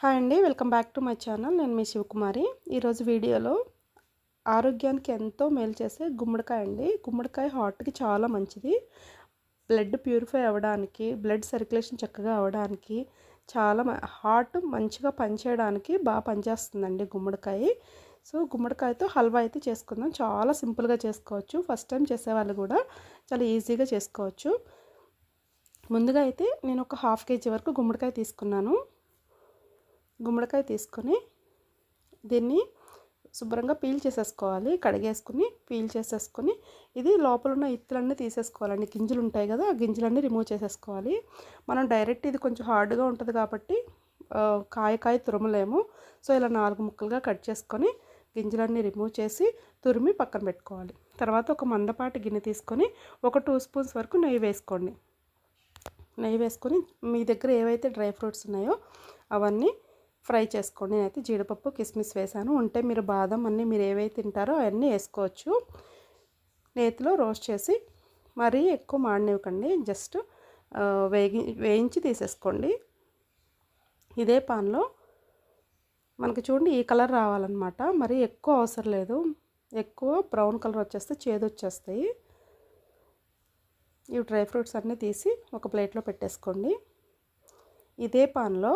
Hi అండి, welcome back to my channel. నేను మీ శివకుమారి. ఈరోజు వీడియోలో ఆరోగ్యానికి ఎంతో మేలు చేసే గుమ్మడికాయ అండి. గుమ్మడికాయ హార్ట్కి చాలా మంచిది. బ్లడ్ ప్యూరిఫై అవ్వడానికి, బ్లడ్ సర్క్యులేషన్ చక్కగా అవ్వడానికి, చాలా హార్ట్ మంచిగా పనిచేయడానికి బాగా పనిచేస్తుందండి గుమ్మడికాయ. సో గుమ్మడికాయతో హల్వా అయితే చేసుకుందాం. చాలా సింపుల్గా చేసుకోవచ్చు. ఫస్ట్ టైం చేసేవాళ్ళు కూడా చాలా ఈజీగా చేసుకోవచ్చు. ముందుగా అయితే నేను ఒక హాఫ్ కేజీ వరకు గుమ్మడికాయ తీసుకున్నాను. గుమ్మడికాయ తీసుకొని దీన్ని శుభ్రంగా పీల్ చేసేసుకోవాలి. కడిగేసుకుని పీల్ చేసేసుకొని ఇది లోపల ఉన్న ఇత్తులన్నీ తీసేసుకోవాలండి. గింజలు ఉంటాయి కదా, ఆ గింజలన్నీ రిమూవ్ చేసేసుకోవాలి. మనం డైరెక్ట్ ఇది కొంచెం హార్డ్గా ఉంటుంది కాబట్టి కాయ తురమలేము. సో ఇలా 4 ముక్కలుగా కట్ చేసుకొని గింజలన్నీ రిమూవ్ చేసి తురిమి పక్కన పెట్టుకోవాలి. తర్వాత ఒక మందపాటి గిన్నె తీసుకొని ఒక 2 స్పూన్స్ వరకు నెయ్యి వేసుకోండి. నెయ్యి వేసుకొని మీ దగ్గర ఏవైతే డ్రై ఫ్రూట్స్ ఉన్నాయో అవన్నీ ఫ్రై చేసుకోండి. నేనైతే జీడిపప్పు కిస్మిస్ వేసాను. ఉంటే మీరు బాదం అన్నీ మీరు ఏవైతే తింటారో అవన్నీ వేసుకోవచ్చు. నేతిలో రోస్ట్ చేసి మరీ ఎక్కువ మాడనివ్వకండి, జస్ట్ వేయించి తీసేసుకోండి. ఇదే పాన్లో మనకి చూడండి ఈ కలర్ రావాలన్నమాట. మరీ ఎక్కువ అవసరం లేదు. ఎక్కువ బ్రౌన్ కలర్ వచ్చేస్తే చేదు వచ్చేస్తాయి. ఈ డ్రై ఫ్రూట్స్ అన్నీ తీసి ఒక ప్లేట్లో పెట్టేసుకోండి. ఇదే పాన్లో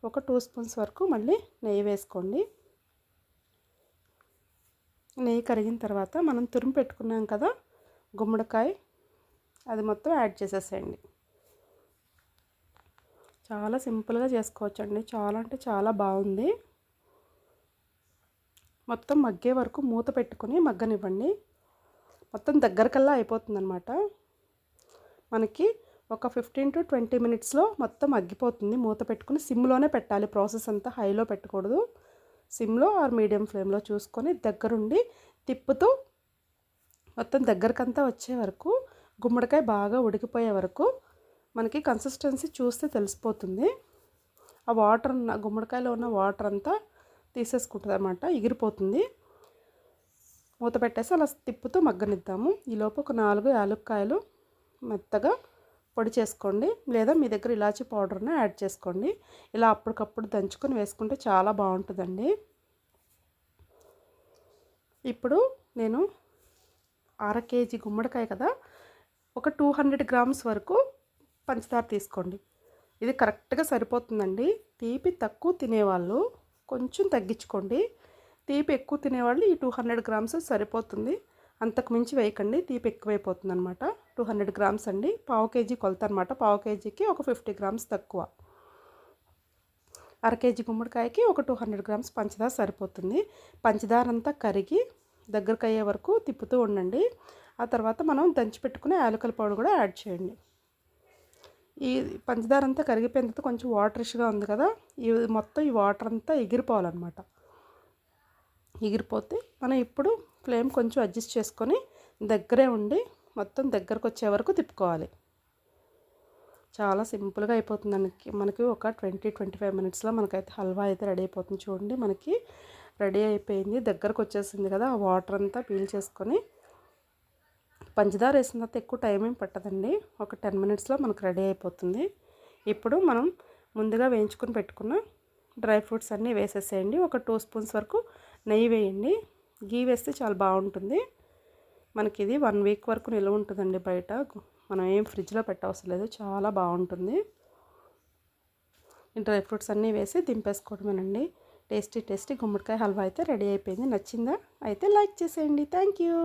ఒక 2 స్పూన్స్ వరకు మళ్ళీ నెయ్యి వేసుకోండి. నెయ్యి కరిగిన తర్వాత మనం తురిమి పెట్టుకున్నాం కదా గుమ్మడికాయ, అది మొత్తం యాడ్ చేసేసేయండి. చాలా సింపుల్గా చేసుకోవచ్చండి. చాలా అంటే చాలా బాగుంది. మొత్తం మగ్గే వరకు మూత పెట్టుకొని మగ్గనివ్వండి. మొత్తం దగ్గరకల్లా అయిపోతుందన్నమాట. మనకి ఒక 15 to 20 మినిట్స్లో మొత్తం మగ్గిపోతుంది. మూత పెట్టుకుని సిమ్లోనే పెట్టాలి. ప్రాసెస్ అంతా హైలో పెట్టకూడదు. సిమ్లో ఆర్ మీడియం ఫ్లేమ్లో చూసుకొని దగ్గరుండి తిప్పుతూ మొత్తం దగ్గరకంతా వచ్చే వరకు, గుమ్మడికాయ బాగా ఉడికిపోయే వరకు మనకి కన్సిస్టెన్సీ చూస్తే తెలిసిపోతుంది. ఆ వాటర్ గుమ్మడికాయలో ఉన్న వాటర్ అంతా తీసేసుకుంటుంది అన్నమాట, ఎగిరిపోతుంది. మూత పెట్టేసి అలా తిప్పుతూ మగ్గనిద్దాము. ఈలోపు ఒక 4 యాలక్కాయలు మెత్తగా పొడి చేసుకోండి, లేదా మీ దగ్గర ఇలాచీ పౌడర్ని యాడ్ చేసుకోండి. ఇలా అప్పటికప్పుడు దంచుకొని వేసుకుంటే చాలా బాగుంటుందండి. ఇప్పుడు నేను 1/2 కేజీ గుమ్మడికాయ కదా, ఒక 200 గ్రామ్స్ వరకు పంచదార తీసుకోండి. ఇది కరెక్ట్గా సరిపోతుందండి. తీపి తక్కువ తినేవాళ్ళు కొంచెం తగ్గించుకోండి. తీపి ఎక్కువ తినేవాళ్ళు ఈ 200 గ్రామ్స్ సరిపోతుంది. అంతకు మించి వేయకండి, తీపి ఎక్కువైపోతుంది అనమాట. 200 గ్రామ్స్ అండి, 1/2 కేజీ కొలత అనమాట. 1/2 కేజీకి ఒక 50 గ్రామ్స్ తక్కువ. 1/2 కేజీ గుమ్మడికాయకి ఒక 200 గ్రామ్స్ పంచదార సరిపోతుంది. పంచదార అంతా కరిగి దగ్గరకు అయ్యే వరకు తిప్పుతూ ఉండండి. ఆ తర్వాత మనం దంచి పెట్టుకునే యాలకుల పౌడర్ కూడా యాడ్ చేయండి. ఈ పంచదార అంతా కరిగిపోయిన తర్వాత కొంచెం వాటరిష్గా ఉంది కదా, మొత్తం ఈ వాటర్ అంతా ఎగిరిపోవాలన్నమాట. ఎగిరిపోతే మనం ఇప్పుడు ఫ్లేమ్ కొంచెం అడ్జస్ట్ చేసుకొని దగ్గరే ఉండి మొత్తం దగ్గరకు వచ్చే వరకు తిప్పుకోవాలి. చాలా సింపుల్గా అయిపోతుందండి. మనకి ఒక 20-25 మినిట్స్లో మనకైతే హల్వా అయితే రెడీ అయిపోతుంది. చూడండి మనకి రెడీ అయిపోయింది, దగ్గరకు వచ్చేసింది కదా. ఆ వాటర్ అంతా పీల్ చేసుకొని పంచదార వేసిన తర్వాత ఎక్కువ టైం ఏం పట్టదండి. ఒక 10 మినిట్స్లో మనకు రెడీ అయిపోతుంది. ఇప్పుడు మనం ముందుగా వేయించుకొని పెట్టుకున్న డ్రై ఫ్రూట్స్ అన్నీ వేసేసేయండి. ఒక 2 స్పూన్స్ వరకు నెయ్యి వేయండి. గీ వేస్తే చాలా బాగుంటుంది. మనకి ఇది 1 వీక్ వరకు నిల్వ ఉంటుందండి బయట. మనం ఏం ఫ్రిడ్జ్లో పెట్టవసరం లేదు, చాలా బాగుంటుంది. ఈ డ్రై ఫ్రూట్స్ అన్నీ వేసి దింపేసుకోవడమేనండి. టేస్టీ గుమ్మడికాయ హల్వా అయితే రెడీ అయిపోయింది. నచ్చిందా? అయితే లైక్ చేసేయండి. Thank you.